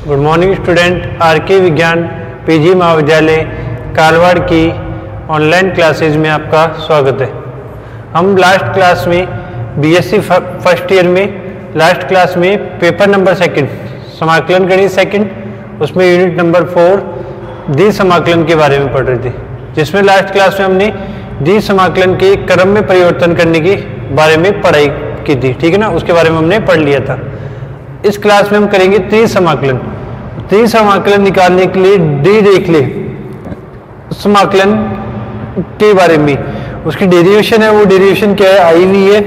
Good morning student. R K विज्ञान PG महाविद्यालय कालवाड़ की ऑनलाइन क्लासेज में आपका स्वागत है। हम लास्ट क्लास में बीएससी फर्स्ट ईयर में लास्ट क्लास में पेपर नंबर सेकंड समाकलन गणित सेकंड, उसमें यूनिट नंबर 4 द्वि समाकलन के बारे में पढ़ रहे थे, जिसमें लास्ट क्लास में हमने द्वि समाकलन के क्रम में परिवर्तन करने के बारे में पढ़ाई की थी। ठीक है ना, उसके बारे में हमने पढ़ लिया था। इस क्लास में हम करेंगे त्रिसमाकलन। त्रिसमाकलन निकालने के लिए डी देख ले समाकलन के बारे में, उसकी डेरिवेशन है, वो डेरिवेशन क्या है आई हुई है,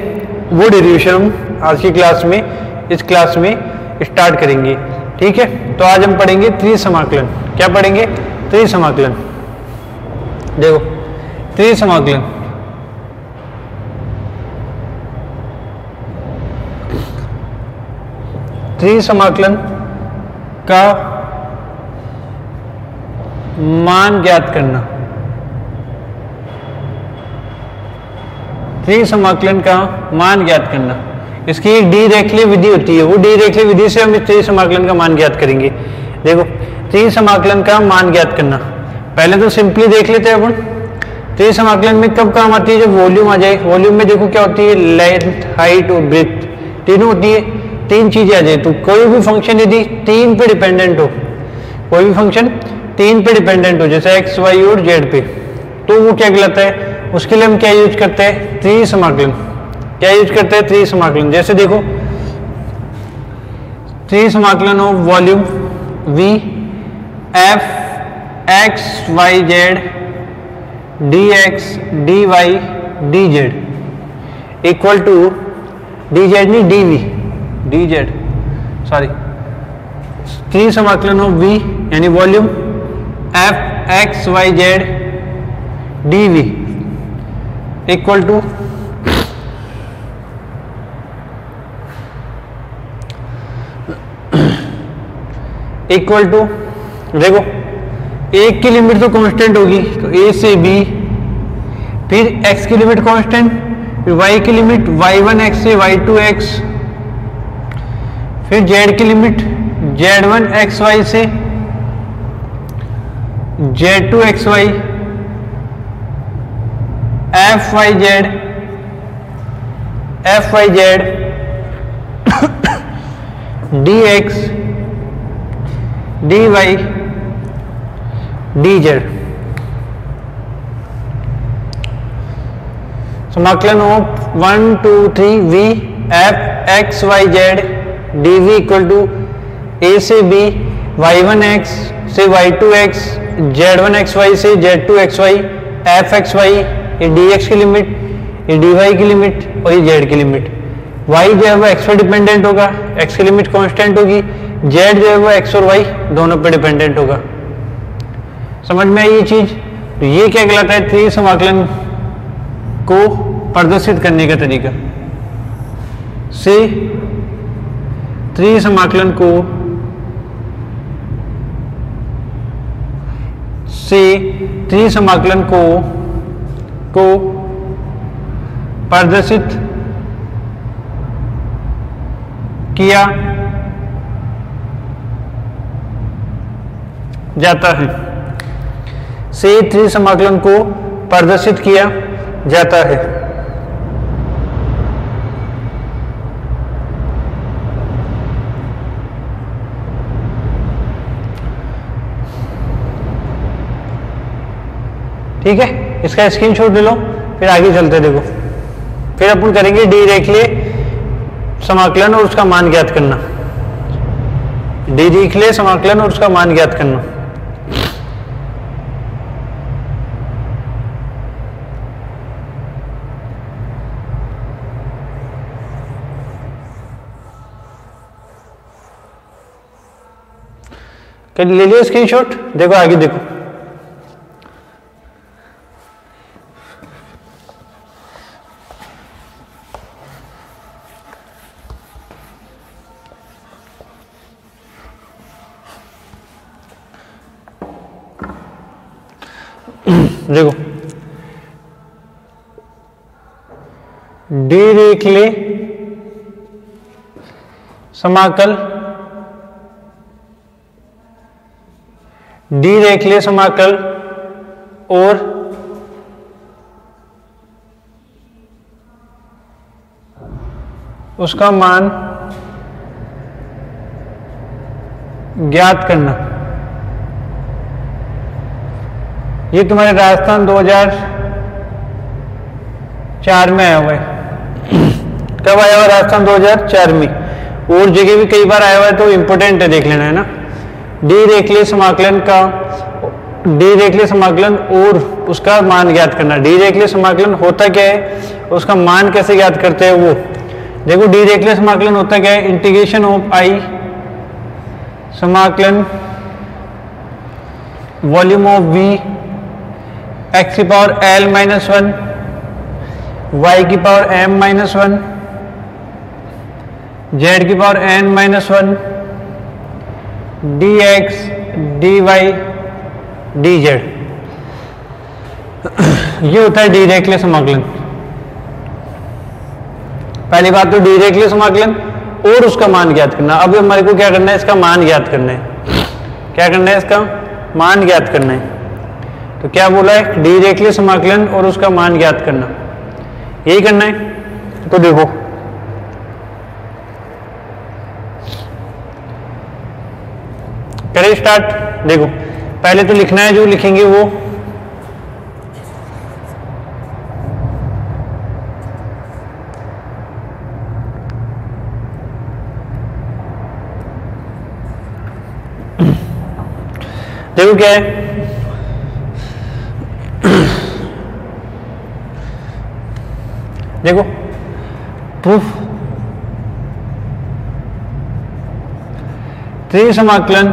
वो डेरिवेशन हम आज की क्लास में इस क्लास में स्टार्ट करेंगे। ठीक है, तो आज हम पढ़ेंगे त्रिसमाकलन। क्या पढ़ेंगे? त्रिसमाकलन। देखो त्रिसमाकलन त्रिसमाकलन का मान ज्ञात करना। त्रिसमाकलन का मान ज्ञात करना, इसकी एक डी रेखीय विधि होती है, वो डी रेखीय विधि से हम इस त्रिसमाकलन का मान ज्ञात करेंगे। देखो त्रिसमाकलन का मान ज्ञात करना, पहले तो सिंपली देख लेते हैं अपन। त्रिसमाकलन में कब काम आती है? जब वॉल्यूम आ जाए। वॉल्यूम में देखो क्या होती है, लेंथ, हाइट और ब्रेथ तीनों होती है। तीन चीजें आ जाए तो कोई भी फंक्शन यदि तीन पे डिपेंडेंट हो, कोई भी फंक्शन तीन पे डिपेंडेंट हो, जैसे एक्स वाई और जेड पे, तो वो क्या कहलाता है? उसके लिए हम क्या यूज करते हैं? त्रिसमाकलन। क्या यूज करते हैं? त्रिसमाकलन। जैसे देखो त्रिसमाकलन of volume V F X Y Z D x D Y D Z equal to D Z नहीं D V D Z sorry त्रिसमाकलन ऑफ वी यानी volume F X Y Z D V equal to देखो एक की limit तो constant होगी, तो ए से बी, फिर एक्स की लिमिट कांस्टेंट, फिर वाई की लिमिट y1 x से y2 x, फिर जेड की लिमिट z1 xy से z2 xy, fyz dx dy dz। समाकलन of 1 2 3 v f x y z dv equal to a से b y1 x से y2 x z1 xy से z2 xy f x y, ये dx की limit, ये dy की limit और ये z की लिमिट। y जो है वो x पर डिपेंडेंट होगा, x की लिमिट कांस्टेंट होगी, z जो है वो x और y दोनों पर डिपेंडेंट होगा। समझ में आई ये चीज? तो ये क्या कहलाता है? त्रिसमाकलन को प्रदर्शित करने का तरीका। से त्रिसमाकलन को प्रदर्शित किया जाता है। से त्रिसमाकलन को प्रदर्शित किया जाता है। ठीक है, इसका स्क्रीनशॉट ले लो, फिर आगे चलते। देखो फिर अपन करेंगे डी रेखीय समाकलन और उसका मान ज्ञात करना। डी रेखीय समाकलन और उसका मान ज्ञात करना। ले लियो स्क्रीनशॉट, देखो आगे देखो। देखो डी रेखीय समाकल डी रेखीय समाकल और उसका मान ज्ञात करना। ये तुम्हारे राजस्थान 2004 में आया हुआ है। कब आया हुआ? राजस्थान 2004 में। और जगह भी कई बार आया हुआ है, तो इम्पोर्टेंट है, देख लेना है ना। डी रेखीय समाकलन का, डी रेखीय समाकलन और उसका मान ज्ञात करना। डी रेखीय समाकलन होता क्या है, उसका मान कैसे ज्ञात करते हैं वो देखो। डी रेखीय समाकलन होता क्या है? इंटीग्रेशन ऑफ आई समाकलन वॉल्यूम ऑफ वी एक्स की पावर एल माइनस 1 वाई की पावर एम माइनस 1 जेड की power n minus 1 d x D Y D z. ये होता है डी रेखीय समाकलन। पहली बात तो डी रेखीय समाकलन और उसका मान ज्ञात करना। अब हमारे को क्या करना है? इसका मान ज्ञात करना है। क्या करना है? इसका मान ज्ञात करना है। तो क्या बोला है? डी रेखीय समाकलन और उसका मान ज्ञात करना, यही करना है। तो देखो, करें स्टार्ट। देखो, पहले तो लिखना है, जो लिखेंगे वो देखो क्या है। देखो प्रूफ त्रिसमाकलन,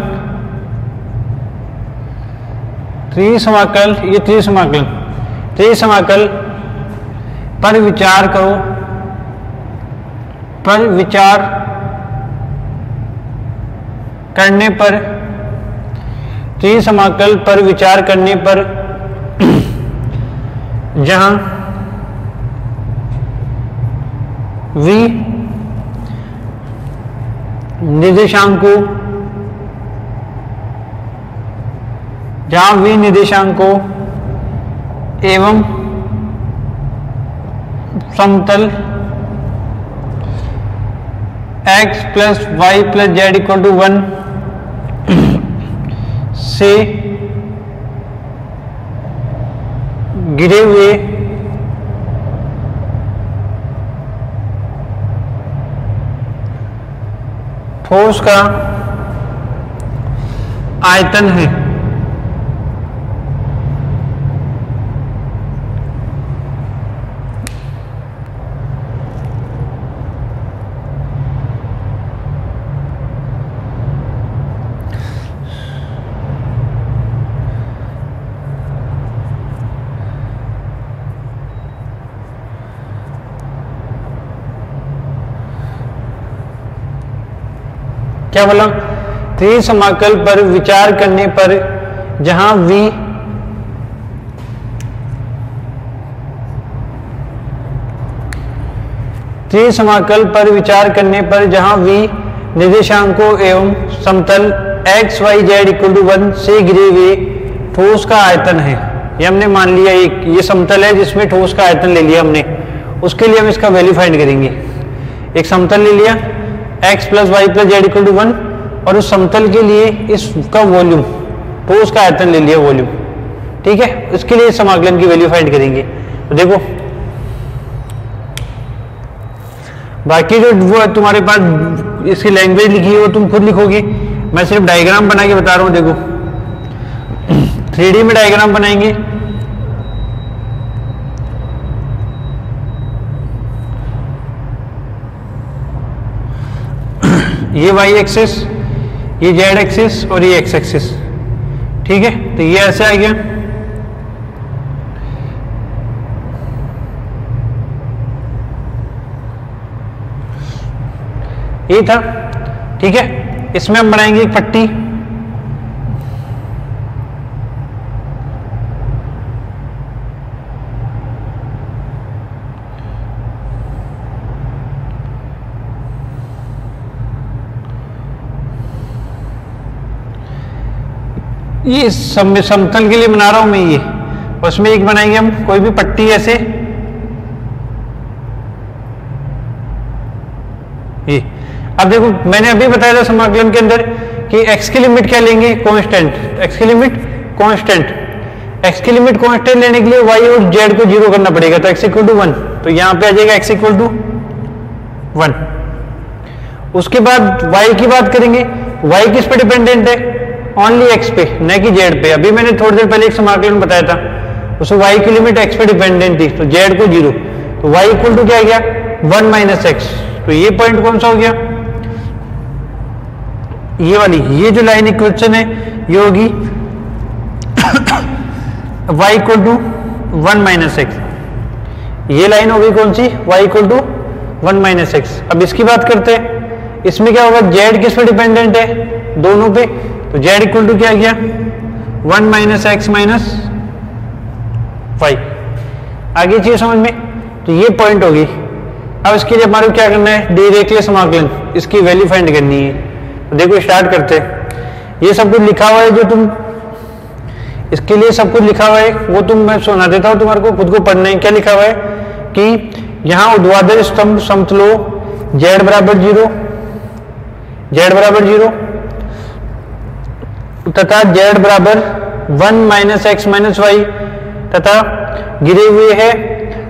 ये त्रिसमाकल पर विचार करो, पर विचार करने पर, त्रिसमाकल पर विचार करने पर जहां v निर्देशांकों, एवं समतल x plus y plus z equal to 1 से गिरे हुए ठोस का आयतन है। क्या बोला? त्रिसमाकल पर विचार करने पर जहां v त्रिसमाकल पर विचार करने पर जहां v निर्देशांकों एवं समतल x y z equal to 1 से गिरे हुए ठोस का आयतन है। ये हमने मान लिया, एक ये समतल है जिसमें ठोस का आयतन ले लिया हमने। उसके लिए हम इसका वैल्यू फाइंड करेंगे। एक समतल ले लिया x plus y plus z equal to 1, और उस समतल के लिए इसका वॉल्यूम, ठोस का आयतन ले लिया वॉल्यूम। ठीक है, इसके लिए समाकलन की वैल्यू फाइंड करेंगे। तो देखो, बाकी जो वो तुम्हारे पास इसकी लैंग्वेज लिखी है वो तुम खुद लिखोगे, मैं सिर्फ डायग्राम बना के बता रहा हूं। देखो 3D में डायग्राम बनाएंगे। ये y एक्सिस, ये z एक्सिस और ये x एक्सिस। ठीक है, तो ये ऐसे आ गया। ये था। ठीक है, इसमें हम बनाएंगे एक पट्टी। ये समतल के लिए बना रहा हूं मैं ये, उसमें एक बनाएंगे हम कोई भी पट्टी ऐसे, ये अब देखो मैंने अभी बताया था समाकलन के अंदर कि x की लिमिट क्या लेंगे, कांस्टेंट, x की लिमिट कांस्टेंट, x की लिमिट कांस्टेंट लेने के लिए y और z को जीरो करना पड़ेगा, तो x इक्वल टू 1, तो यहां पे आ जाएगा x इक्वल टू 1। उसके बाद y की बात करेंगे, y किस पे डिपेंडेंट है, ओनली x पे, न कि z पे। अभी मैंने थोड़ी देर पहले एक समाकलन बताया था, उसमें y की लिमिट x पे डिपेंडेंट थी, तो z को जीरो, तो y इक्वल टू क्या आ गया 1 माइनस एक्स। तो ये पॉइंट कौन सा हो गया, ये वाली, ये जो लाइन इक्वेशन है ये होगी y equal to 1 minus x, ये लाइन होगी कौन सी, y equal to 1 minus x. अब इसकी बात करते हैं, इसमें क्या होगा, z किस पे डिपेंडेंट है, दोनों पे, तो z इक्वल टू क्या आ गया 1 माइनस एक्स माइनस वाई। आगे चीज समझ में, तो ये पॉइंट होगी। अब इसके लिए हमारे क्या करना है, डायरेक्टली समाकलन, इसकी वैल्यू फाइंड करनी है। तो देखो स्टार्ट करते हैं, ये सब कुछ लिखा हुआ है जो तुम, इसके लिए सब कुछ लिखा हुआ है वो तुम, मैं सुना देता हूं तुम्हारे को, खुद को पढ़ना है। क्या लिखा हुआ है कि यहां ऊर्ध्वाधर स्तंभ समतलो z बराबर 0, z बराबर 0 तथा z बराबर 1 माइनस एक्स माइनस वाई, तथा गिरे हुए है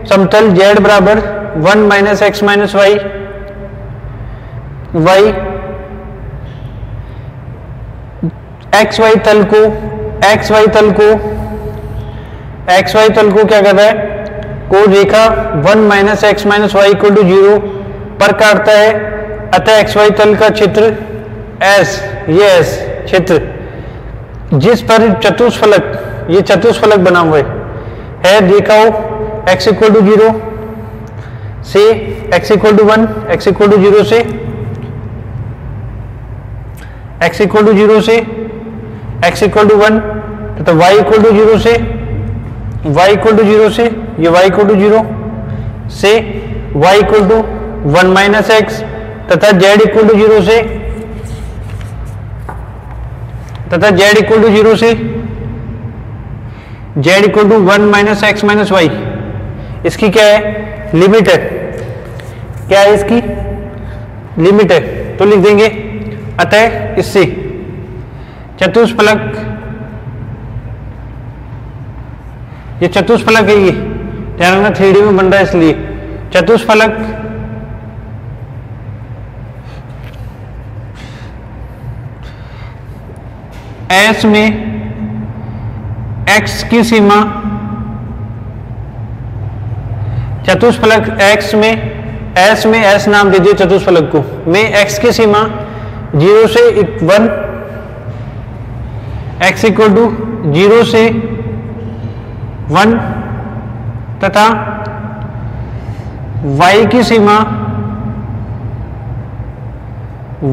समतल z बराबर 1 minus x minus y, y x y तल को, एक्स वाई तल को, एक्स वाई तल को क्या कर रहा है, को रेखा 1 minus x minus y equal to 0 पर काटता है, अतः एक्स वाई तल का क्षेत्र एस, ये एस क्षेत्र जिस पर चतुष्फलक, ये चतुष्फलक बना हुआ है दिखाओ x इक्वल टू 0 से x equal to 1, x equal to 0 से x इक्वल टू 0 से x इक्वल टू 1, तथा y इक्वल टू 0 से y इक्वल टू 0 से, ये y इक्वल टू 0 से y equal to 1 minus x, तथा z इक्वल टू 0 से, तथा z इक्वल टू 0 से z equal to 1 minus x minus y. इसकी क्या है, लिमिट है, क्या है इसकी लिमिट है, तो लिख देंगे अतः इससे चतुष्फलक, ये चतुष्फलक है, ये ध्यान रखना 3D में बन रहा है इसलिए चतुष्फलक S में x की सीमा, चतुष्फलक x में, S में S नाम दीजिए चतुष्फलक को, में x की सीमा 0 से 1, x इक्वल टू 0 से 1, तथा y की सीमा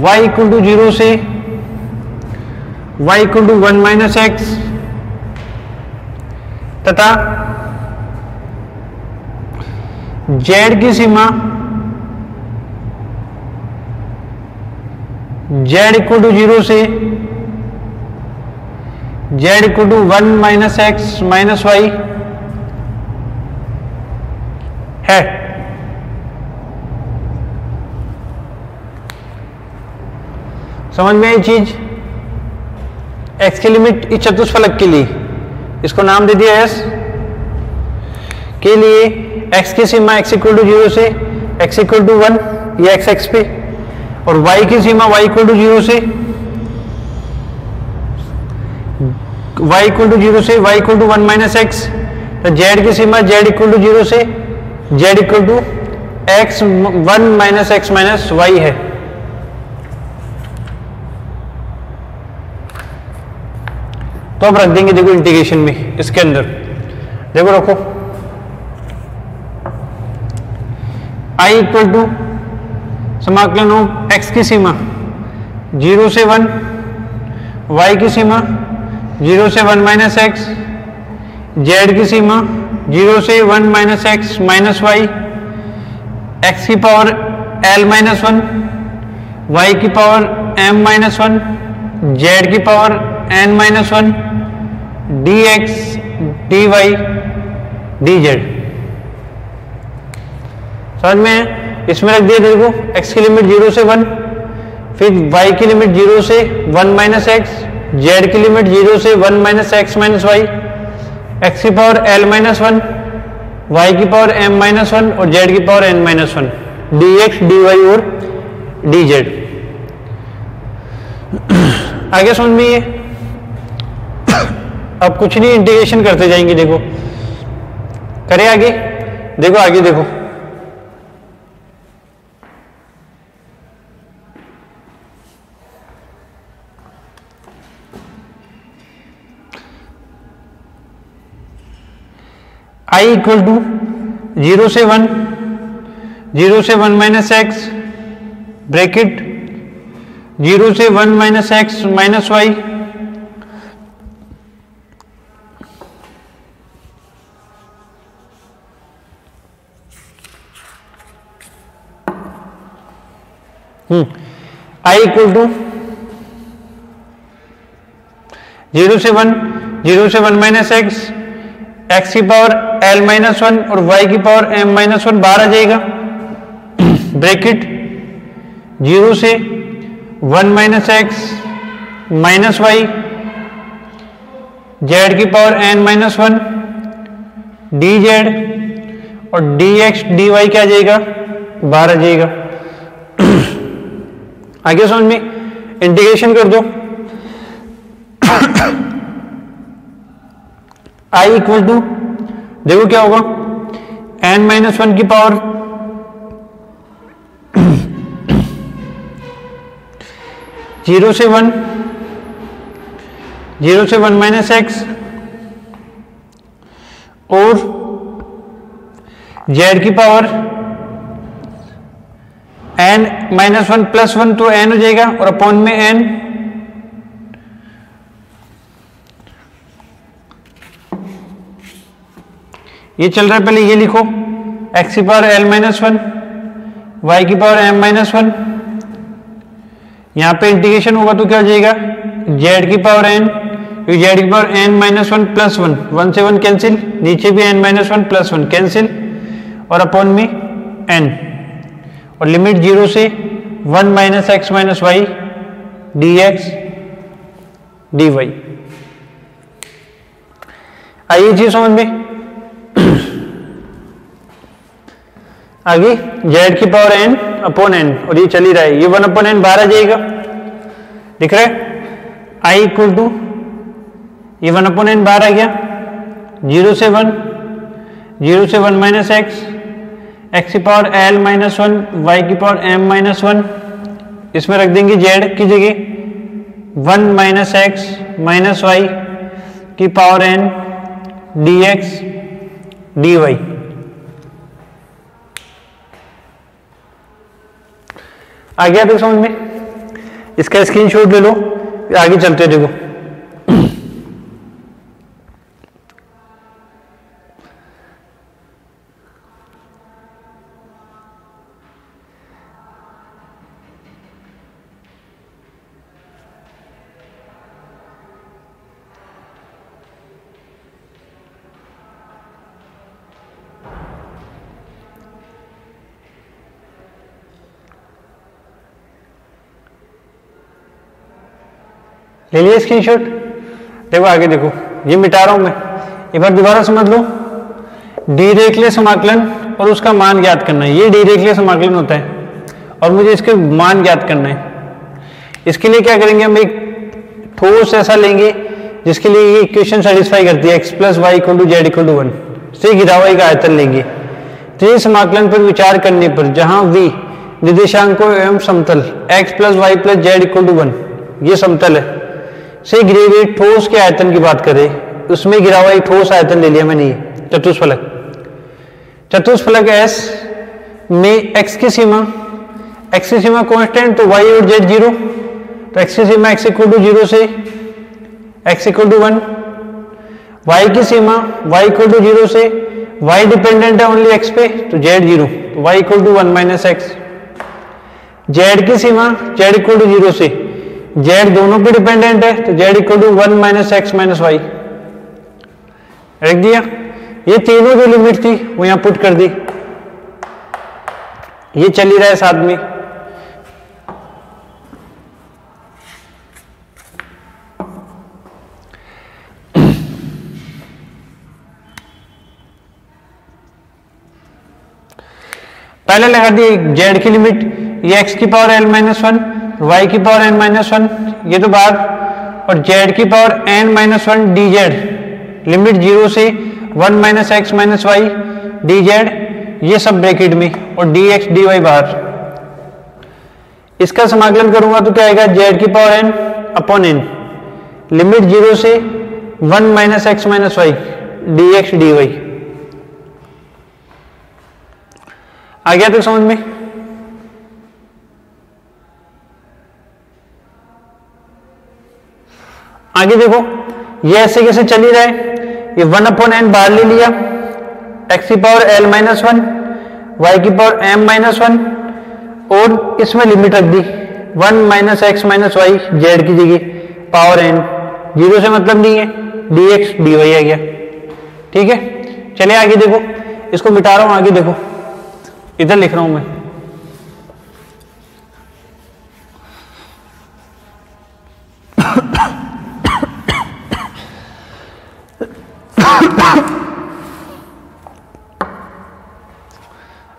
y इक्वल टू 0 से y equal to 1 minus x, तथा z की सीमा z इक्वल टू 0 से z equal to 1 minus x minus y है। समझ में आई चीज, x की लिमिट इस चतुष्फलक के लिए, इसको नाम दे दिया s के लिए, x की सीमा x इक्वल टू 0 से x इक्वल टू 1, ये x एक्स पे, और y की सीमा y इक्वल टू 0 से y इक्वल टू 0 से y equal to 1 minus x, तो z की सीमा z इक्वल टू 0 से z equal to x 1 minus x minus y है। तो अब रख देंगे, देखो इंटीग्रेशन में, इसके अंदर देखो रखो i इक्वल टू समाकलन हो x की सीमा 0 से 1, y की सीमा 0 से 1 माइनस एक्स, z की सीमा 0 से 1 minus x minus y, x की पावर l माइनस 1, y की पावर m माइनस 1, z की power n minus one d x D Y D z. समझ में है? इसमें रख दिया देखो x की लिमिट 0 से 1, फिर y की लिमिट 0 से 1 माइनस एक्स, z की लिमिट 0 से 1 minus x minus y, x की power l minus one, y की पावर m माइनस वन और z की power n minus one, d x D y और डी जेड। आगे समझ में ये अब कुछ नहीं, इंटीग्रेशन करते जाएंगे। देखो करें आगे, देखो आगे देखो i इक्वल टू 0 से 1, 0 से 1 माइनस एक्स ब्रैकेट 0 से 1 minus x minus y, i equal to 0 से 1, 0 से 1 माइनस एक्स, एक्स की पावर l माइनस वन और y की पावर m माइनस वन बाहर आ जाएगा, ब्रैकेट 0 से 1 minus x minus y, z की power n minus one d z और डी एक्स डी वाई क्या आ जाएगा, बाहर आ जाएगा। आगे समझ में, इंटीग्रेशन कर दो i इक्वल टू देखो क्या होगा n माइनस वन की पावर जीरो से वन, 0 से 1 माइनस एक्स और z की power n minus one plus one तो n हो जाएगा और अपॉन में n, ये चल रहा है। पहले ये लिखो x की power l minus one, y की पावर m माइनस वन, यहां पे इंटीग्रेशन होगा तो क्या हो जाएगा z की पावर n, z की power n minus one plus one, 1 से 1 कैंसिल, नीचे भी n minus one plus one cancel और अपॉन में n और लिमिट 0 से 1 minus x minus Y D x D y. आइए चीज समझ में। आगे z की पावर n अपॉन n और ये चली रहा है, ये 1 अपॉन n बाहर आ जाएगा, दिख रहा है i इक्वल टू ये 1 अपॉन n बाहर आ गया, 0 से 1, 0 से 1 माइनस एक्स, एक्स की power l minus one, Y की पावर m माइनस वन, इसमें रख देंगे z की जगह 1 माइनस एक्स माइनस वाई की power n D x D Y. आ गया देखो समझ में, इसका स्क्रीनशॉट ले लो, आगे चलते देखो। ले लिया स्क्रीनशॉट, देखो आगे देखो, ये मिटा रहा हूं मैं, एक बार दोबारा समझ लो। डीरेखीय समाकलन और उसका मान ज्ञात करना है, ये डीरेखीय समाकलन होता है और मुझे इसके मान ज्ञात करना है। इसके लिए क्या करेंगे, हम एक ठोस ऐसा लेंगे जिसके लिए ये इक्वेशन सेटिस्फाई करती है, x plus y equal to z equal to 1 से घिरा हुआ एक आयतन लेंगे। तो ये समाकलन पर विचार करने पर जहां v निर्देशांकों एवं समतल x plus y plus z equal to 1 ये समतल है से घिरे हुए ठोस के आयतन की बात करें, उसमें घिरा हुआ एक ठोस आयतन ले लिया मैंने, ये चतुष्फलक। चतुष्फलक S में x की सीमा कांस्टेंट तो y और z 0, तो x की सीमा x इक्वल टू 0 से x इक्वल टू 1, y की सीमा y इक्वल टू 0 से y डिपेंडेंट है ओनली x पे तो z 0, तो y equal to 1 minus x. z की सीमा z इक्वल टू 0 से जेड दोनों पे डिपेंडेंट है, तो z equal to 1 minus x minus y रख दिया। ये तीनों जो लिमिट थी वो यहां पुट कर दी, ये चल ही रहा है साथ में। पहले लगा दी जेड की लिमिट, ये एक्स की power L minus one, Y की पावर एन माइनस वन, ये तो बाद, और जेड की power n minus one d z, limit 0 से 1 minus x minus Y D z, ये सब ब्रैकेट में, और डी एक्स डी वाई बाहर। इसका समाकलन करूंगा तो क्या आएगा, जेड की power N upon N, limit 0 से 1 minus x minus Y D x D Y. आ गया तो समझ में? आगे देखो, ये ऐसे कैसे चल ही रहा है, ये 1 अपॉन एन बाहर ले लिया, एक्स की power L minus one, Y की पावर एम माइनस वन, और इसमें लिमिट रख दी 1 minus x minus y z की जगह पावर एन, 0 से मतलब नहीं है, डी एक्स डी वाई आ गया। ठीक है, चलिए आगे देखो, इसको मिटा रहा हूं, आगे देखो, इधर लिख रहा हूं मैं।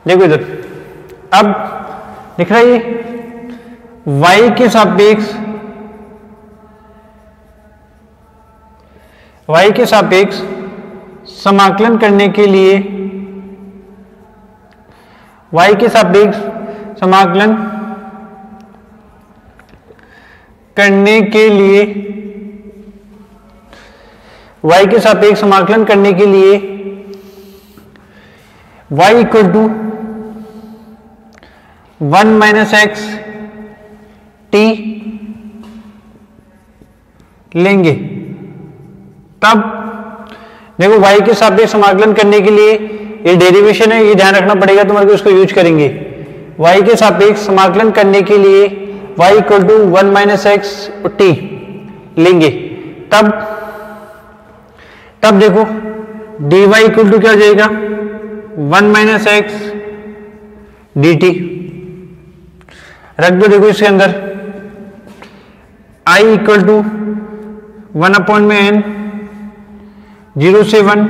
देखो इधर, अब दिख रहा है ये y के सापेक्ष, y के सापेक्ष समाकलन करने के लिए, y के सापेक्ष समाकलन करने के लिए, y के सापेक्ष समाकलन करने के लिए y equal to 1 minus x t लेंगे। तब देखो y के सापेक्ष समाकलन करने के लिए ये डेरिवेशन है, ये ध्यान रखना पड़ेगा तुम्हारे को, इसको यूज करेंगे। y के सापेक्ष समाकलन करने के लिए y equal to 1 minus x t लेंगे। तब देखो dy इक्वल टू क्या हो जाएगा, 1 माइनस एक्स डी टी रख दो। देखो इसके अंदर i इक्वल टू 1 अपॉन में n, 0 से 1,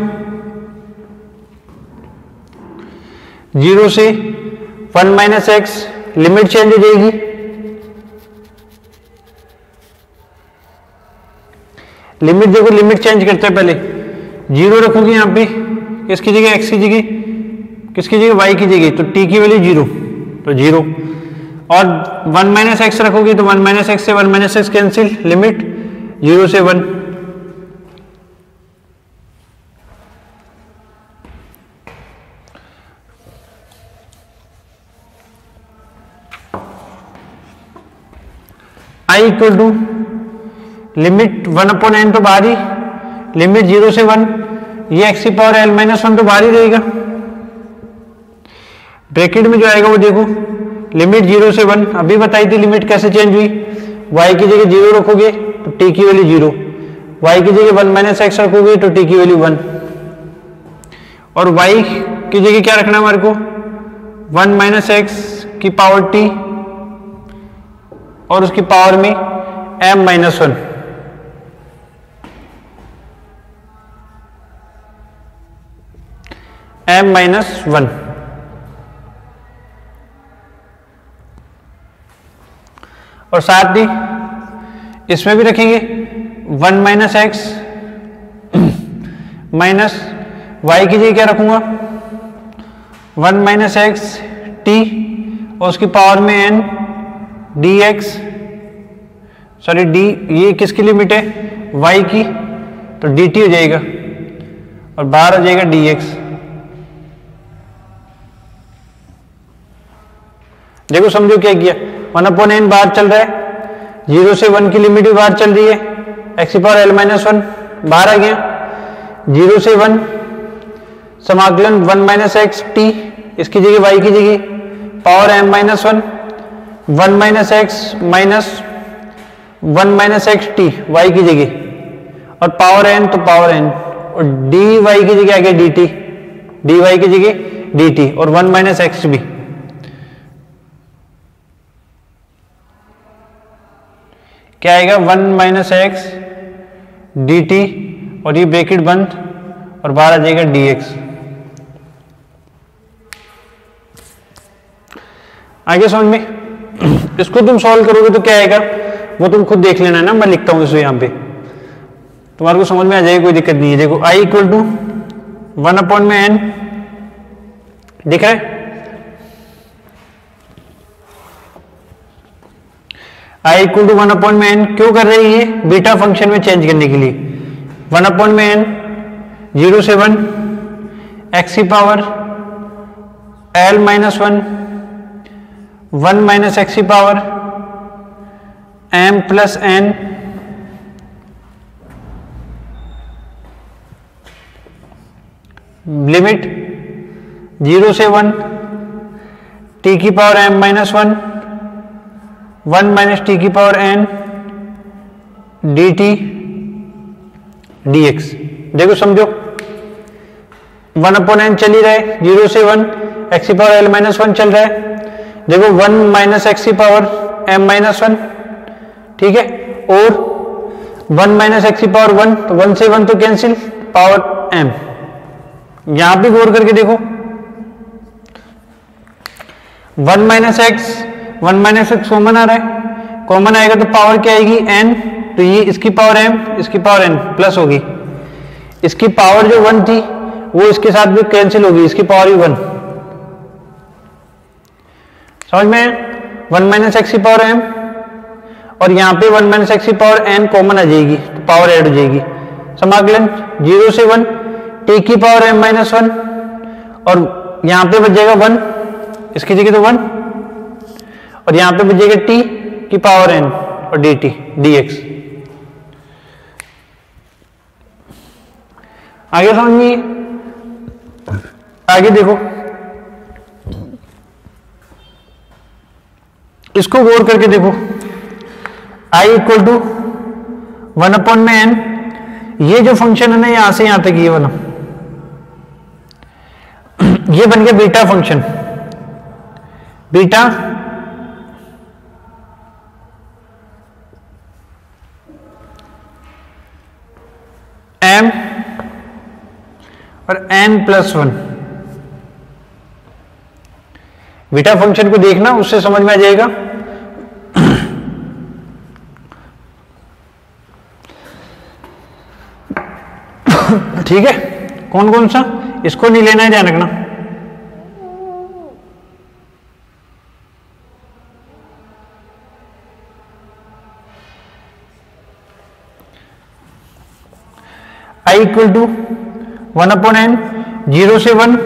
0 से 1 माइनस एक्स, लिमिट चेंज हो जाएगी, लिमिट देखो, लिमिट चेंज करते हैं, पहले 0 रखोगे यहां पे, किसकी जगह, x की जगह, किसकी जगह, y की जगह, तो t की वैल्यू 0, तो 0, और 1 माइनस एक्स रखोगे तो 1 माइनस एक्स से 1 माइनस एक्स कैंसिल, लिमिट 0 से 1, i equal to limit 1 upon n तो बाहर ही, लिमिट 0 से 1, ये एक्स की पावर एल माइनस वन तो बाहर ही रहेगा, ब्रैकेट में जो आएगा वो देखो, लिमिट 0 से 1, अभी बताई थी लिमिट कैसे चेंज हुई, y की जगह 0 रखोगे तो t की वैल्यू 0, y की जगह 1 माइनस एक्स रखोगे तो t की वैल्यू 1, और y की जगह क्या रखना है हमारे को, 1 माइनस एक्स की पावर t और उसकी पावर में m minus one. m minus one, और साथ ही इसमें भी रखेंगे 1 माइनस एक्स माइनस वाई की जगह क्या रखूंगा, 1 माइनस एक्स टी और उसकी पावर में n D x, sorry D, ये किसकी लिमिट है, y की, तो डी टी हो जाएगा और बाहर हो जाएगा डी एक्स। देखो समझो क्या किया, 1 अपॉन एन बाहर चल रहा है, 0 से 1 की लिमिट भी बाहर चल रही है, एक्स की पावर एल माइनस वन बाहर आ गया, 0 से 1 समाकलन 1 माइनस एक्स टी, इसकी जगह y की जगह power m minus one, 1 minus x minus 1 minus x t y की जगह, और पावर एन तो पावर एन, और डी वाई की जगह आ गया डी टी, डी वाई की जगह डी टी, और 1 माइनस एक्स भी, क्या आएगा 1 माइनस एक्स डी टी, और ये ब्रैकेट बंद, और बाहर आ जाएगा डी एक्स। आगे समझ में? इसको तुम सॉल्व करोगे तो क्या आएगा वो तुम खुद देख लेना है ना, मैं लिखता हूं इसको यहां पे, तुम्हारे को समझ में आ जाएगा, कोई दिक्कत नहीं है। देखो आई इक्वल टू 1 अपॉन में एन, दिख रहा है? आई इक्वल टू 1 अपॉन में एन क्यों कर रही है? बीटा फंक्शन में चेंज करने के लिए। 1 अपॉन में एन 0 से 1 एक्स की power L minus 1 minus x की power M plus N limit 0 से 1 टी की power M minus 1 minus T की power N D T D X. देखो समझो 1 अपॉन एन चल ही रहा है, 0 से 1 एक्स की पावर एल माइनस 1 चल रहा है। देखो 1 माइनस एक्स की पावर एम माइनस 1, ठीक है, और 1 माइनस एक्स की पावर 1, तो 1 से 1 तो कैंसिल, पावर एम। यहां भी गौर करके देखो 1 माइनस एक्स कॉमन आ रहा है, कॉमन आएगा तो पावर क्या आएगी एन, तो ये इसकी पावर एम, इसकी पावर एन प्लस होगी, इसकी पावर जो 1 थी वो इसके साथ भी कैंसिल होगी, इसकी पावर ही 1। समझ में? 1 माइनस एक्स की पावर एम, और यहां पे 1 माइनस एक्स की पावर एन कॉमन आ जाएगी, तो पावर ऐड हो जाएगी। समाकलन 0 से 1 टी की पावर एम माइनस 1, और यहां पे बच जाएगा 1, इसकी जगह तो 1, और यहां पे बच जाएगा टी की पावर एन और डी टी डी एक्स। आगे समझिए, आगे देखो, इसको गौर करके देखो, i इक्वल टू 1 अपॉन में n, ये जो फंक्शन है ना यहां से यहां तक ये वाला, ये बन गया बीटा फंक्शन, बीटा m और n प्लस 1। बीटा फंक्शन को देखना, उससे समझ में आ जाएगा। ठीक है, कौन कौन सा, इसको नहीं लेना है, ध्यान रखना। i equal to 1 upon n 0 से 1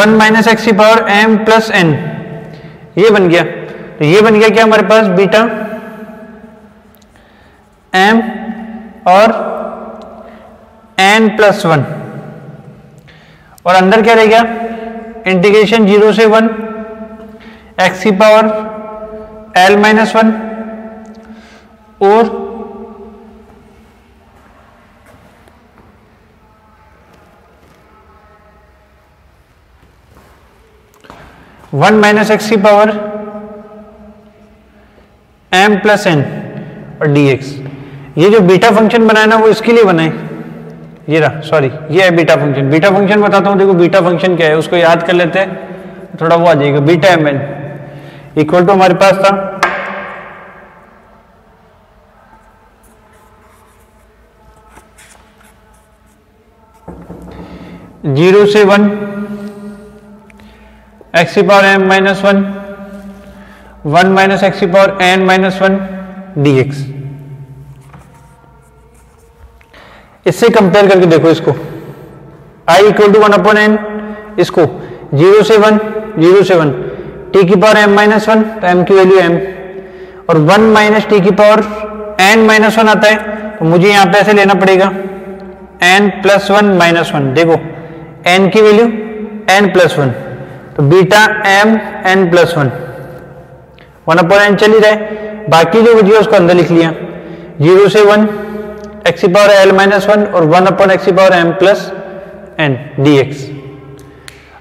माइनस एक्स की पावर m प्लस n, ये बन गया। तो ये बन गया क्या हमारे पास बीटा m और n प्लस 1, और अंदर क्या रहेगा इंटीग्रेशन 0 से 1 एक्स की पावर l माइनस 1 और 1 माइनस एक्स की पावर m प्लस n और dx। ये जो बीटा फंक्शन बनाया ना वो इसके लिए बनाए, ये रहा, सॉरी ये है बीटा फंक्शन। बीटा फंक्शन बताता हूं, देखो बीटा फंक्शन क्या है उसको याद कर लेते हैं, थोड़ा वो आ जाएगा। Beta m n equal to हमारे पास था 0 से 1 एक्स की power m minus 1 minus x की पावर n माइनस 1 dx। इससे कंपेयर करके देखो इसको, i equal to 1 upon n, इसको 0 से 1 t की पावर m माइनस 1, तो m की वैल्यू m, और 1 माइनस टी की पावर n माइनस 1 आता है, तो मुझे यहां पे ऐसे लेना पड़ेगा n प्लस 1 माइनस 1। देखो n की वैल्यू n प्लस 1, तो beta m n plus 1 upon n चल ही रहा है, बाकी जो बची उसको अंदर लिख लिया, 0 से 1 x की पावर l माइनस 1 और 1 अपॉन x की power m plus n dx।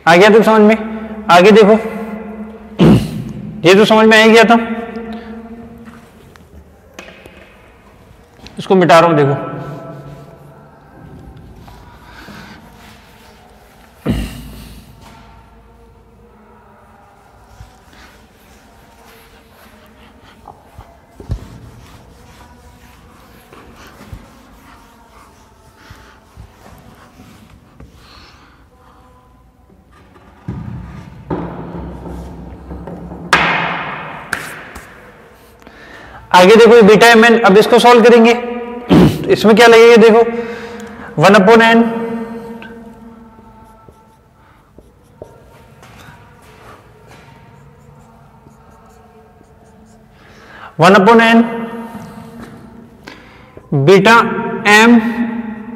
आ गया तो समझ में? आगे देखो, ये तो समझ में आ गया था, इसको मिटा रहा हूं देखो। आगे देखो बीटा एम एन, अब इसको सॉल्व करेंगे तो इसमें क्या लगेगा देखो, 1 upon n beta m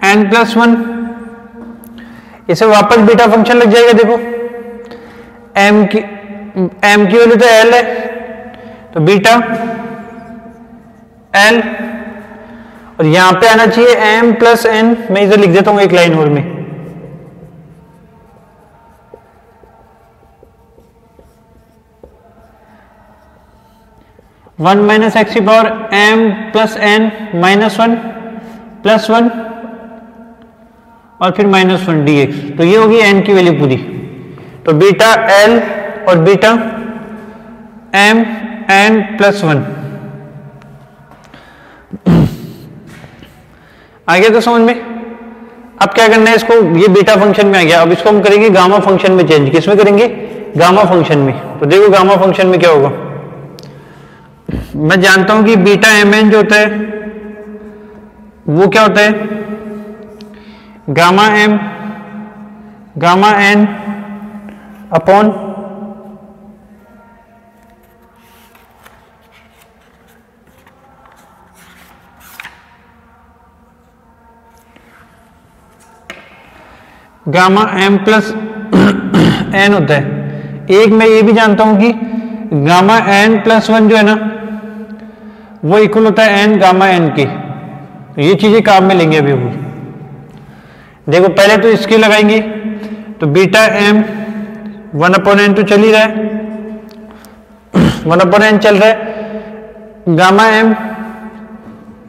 n plus 1, इसे वापस बीटा फंक्शन लग जाएगा। देखो एम की वैल्यू तो एल है, तो बीटा एल, और यहां पे आना चाहिए एम प्लस एन। मैं इधर लिख देता हूं एक लाइन और में, वन माइनस एक्स की power M plus n minus 1 plus 1 और फिर माइनस 1 dx। तो ये होगी एन की वैल्यू पूरी। तो बीटा एल और बीटा एम एन प्लस 1 आ गया तो समझ में? अब क्या करना है इसको, ये बीटा फंक्शन में आ गया, अब इसको हम करेंगे गामा फंक्शन में चेंज। किसमें करेंगे? गामा फंक्शन में। तो देखो गामा फंक्शन में क्या होगा, मैं जानता हूं कि बीटा एम एन जो होता है वो क्या होता है, gamma N upon gamma M plus n होता है। एक मैं ये भी जानता हूं कि गामा एन प्लस 1 जो है ना वो इक्वल होता है एन गामा एन के। तो ये चीजें काम में लेंगे अभी। देखो पहले तो इसके लगाएंगे, तो बीटा एम 1 अपॉन एन तो चल ही रहा है, 1 अपॉन एन चल रहा है, gamma M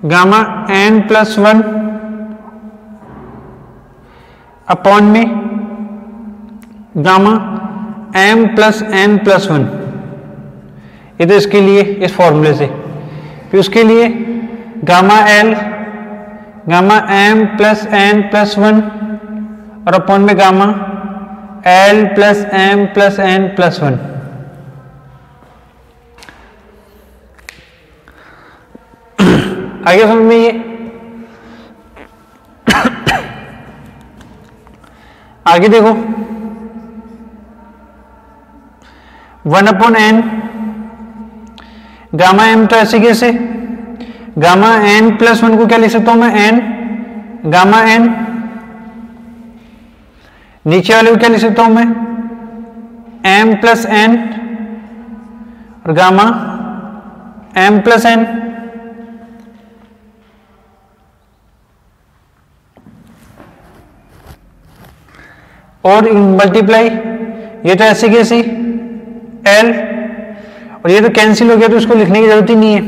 gamma N plus 1 upon में gamma M plus N plus 1। ये तो इसके लिए इस फॉर्मूले से, फिर उसके लिए gamma L gamma M plus N plus 1 और अपॉन में gamma L plus M plus N plus 1। आगे समझ में ये आगे देखो 1 अपॉन एन गामा एम, तो ऐसे कैसे, गामा एन प्लस 1 को क्या लिख सकता हूं मैं, एन गामा एन, नीचे वाले को क्या लिख सकता हूं मैं, एम प्लस एन और गामा एम प्लस एन। और मल्टीप्लाई, ये तो ऐसे कैसे एल, और ये तो कैंसिल हो गया तो इसको लिखने की जरूरत ही नहीं है।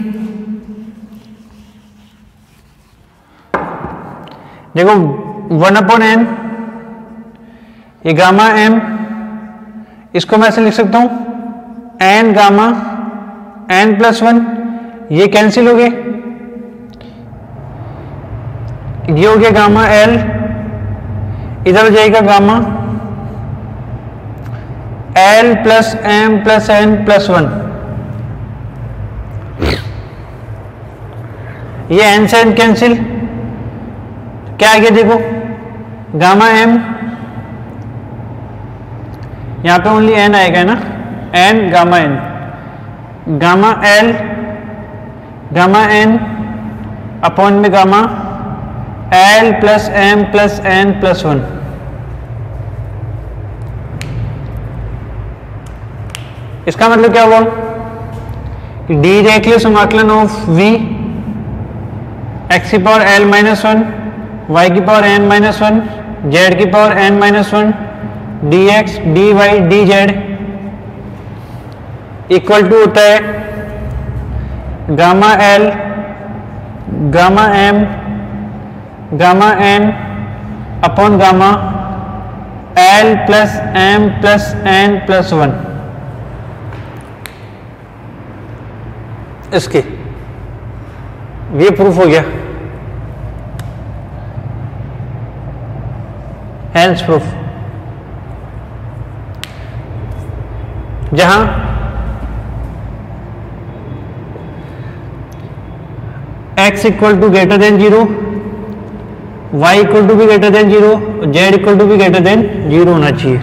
देखो 1 अपॉन एन, ये गामा एम, इसको मैं ऐसे लिख सकता हूं एन गामा एन प्लस 1, ये कैंसिल हो गए, ये हो गया गामा एल, इधर हो जाएगा gamma L plus M plus N plus 1। ये एन से एन कैंसिल, क्या आ गया देखो, गामा एम, यहां पे ओनली एन आएगा ना, N gamma N, gamma L gamma N upon में gamma L plus M plus N plus 1। इसका मतलब क्या हुआ कि डी रेखीय समाकलन ऑफ v x की power l minus one, y की power n minus one, z की power n minus one, dx dy dz equal to होता है gamma l gamma m gamma n upon gamma l plus m plus n plus one. इसके ये proof हो गया, hence proof. जहां x equal to greater than 0, y equal to भी greater than 0, z equal to भी greater than 0 होना चाहिए।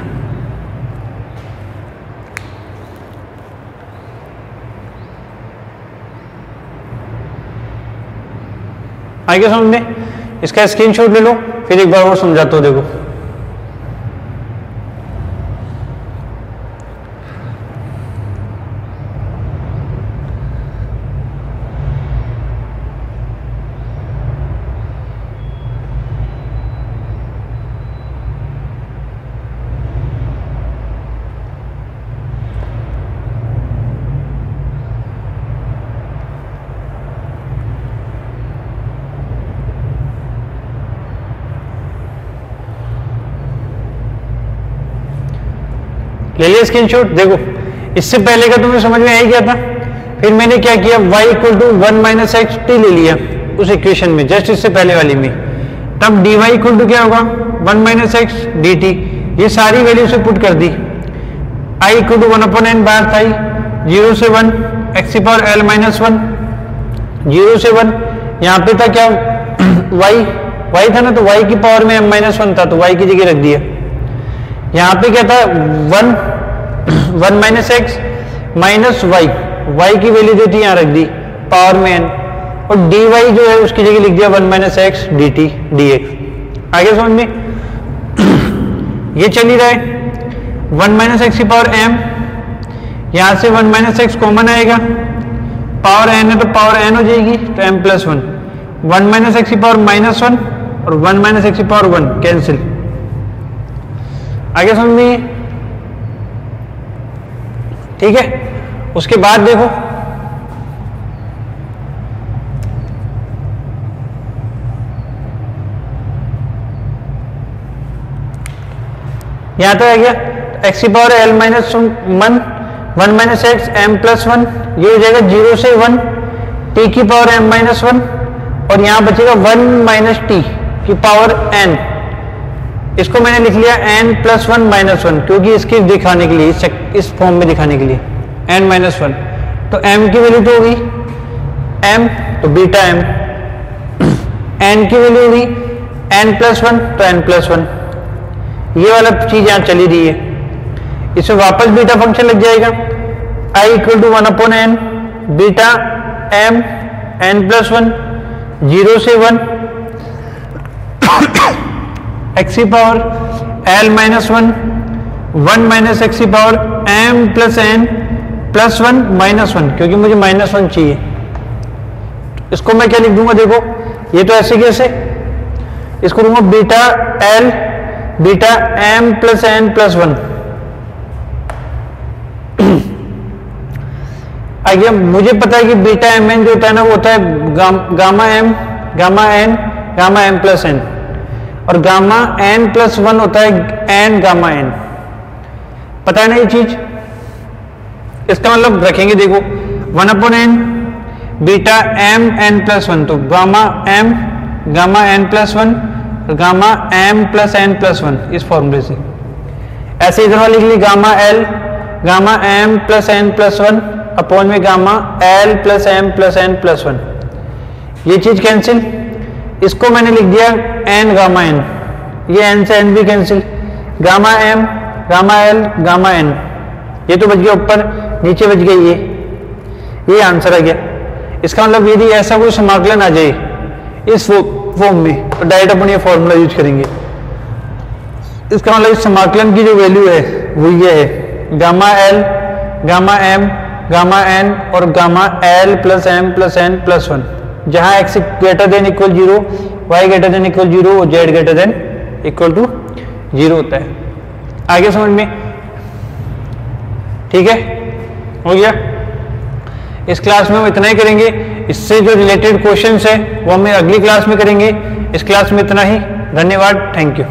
आगे समझ में, इसका स्क्रीनशॉट ले लो, फिर एक बार और समझाता हूं। देखो ले लिया स्क्रीनशॉट। देखो इससे पहले का तुम्हें समझ में आ ही गया था, फिर मैंने क्या किया, y equal to 1 minus x t ले लिया उस इक्वेशन में, जस्ट इससे पहले वाली में। तब dy इक्वल टू क्या होगा, 1 माइनस एक्स डी टी। ये सारी वैल्यू से पुट कर दी। i equal to 1 upon n बाहर था, 0 से 1 एक्स की पावर l माइनस 1, 0 से 1 यहाँ पे था क्या y था ना, तो y की पावर में m माइनस 1 था, तो y की जगह रख दिया। यहाँ पे क्या था, 1 माइनस एक्स माइनस वाई की वैल्यू जो थी यहाँ रख दी पावर में n, और dy जो है उसकी जगह लिख दिया 1 minus x D T D x. आगे समझ में, ये चल ही रहा है 1 माइनस एक्स की पावर m, यहाँ से 1 माइनस एक्स कॉमन आएगा, पावर n है तो पावर n हो जाएगी, तो m प्लस 1, 1 माइनस एक्स की पावर माइनस 1 और 1 माइनस एक्स की पावर 1 कैंसिल। आगे समझ में, ठीक है। उसके बाद देखो यहां तो आ गया एक्स की power l minus 1 minus x m plus 1, ये हो जाएगा 0 से 1 t की पावर m माइनस 1, और यहां बचेगा 1 माइनस t की पावर n। इसको मैंने लिख लिया n प्लस 1 माइनस 1, क्योंकि इसके दिखाने के लिए, इस फॉर्म में दिखाने के लिए n माइनस 1। तो m की वैल्यू तो होगी m, तो बीटा m, n की वैल्यू होगी n प्लस 1, तो n प्लस 1। ये वाला चीज यहां चली रही है, इसमें वापस बीटा फंक्शन लग जाएगा, i equal to 1 upon n beta m n plus 1, 0 से 1 एक्स की power l minus 1, 1 minus x की power m plus n plus 1 minus 1, क्योंकि मुझे माइनस 1 चाहिए। इसको मैं क्या लिख दूंगा, देखो ये तो ऐसे कैसे, इसको दूंगा beta l beta m plus n plus 1। आगे मुझे पता है कि बीटा m n जो होता है ना, वो होता है gamma m gamma n gamma m plus n, और गामा n प्लस 1 होता है n गामा n। पता है ना ये चीज, इसका मतलब रखेंगे, देखो 1 upon n beta m n plus 1, तो gamma m gamma n plus 1 gamma m plus n plus 1, इस फॉर्मूले से। ऐसे इधर वाले के लिए gamma l gamma m plus n plus 1 upon में gamma l plus m plus n plus 1, ये चीज कैंसिल। इसको मैंने लिख दिया n गामा n, ये n से n भी cancel, gamma m gamma l gamma n, ये तो बच गया ऊपर, नीचे बच गया ये आंसर आ गया। इसका मतलब यदि ऐसा कोई समाकलन आ जाए इस फॉर्म में, तो डायरेक्ट अपन ये फॉर्मूला यूज करेंगे। इसका मतलब इस समाकलन की जो वैल्यू है वो ये है, gamma l gamma m gamma N और gamma L plus M plus N plus 1, जहां X greater than equal 0, Y greater than equal 0 और Z greater than equal to 0 होता है। आगे समझ में? ठीक है, हो गया। इस क्लास में हम इतना ही करेंगे। इससे जो रिलेटेड क्वेश्चंस है वो हम अगली क्लास में करेंगे। इस क्लास में इतना ही। धन्यवाद, थैंक यू।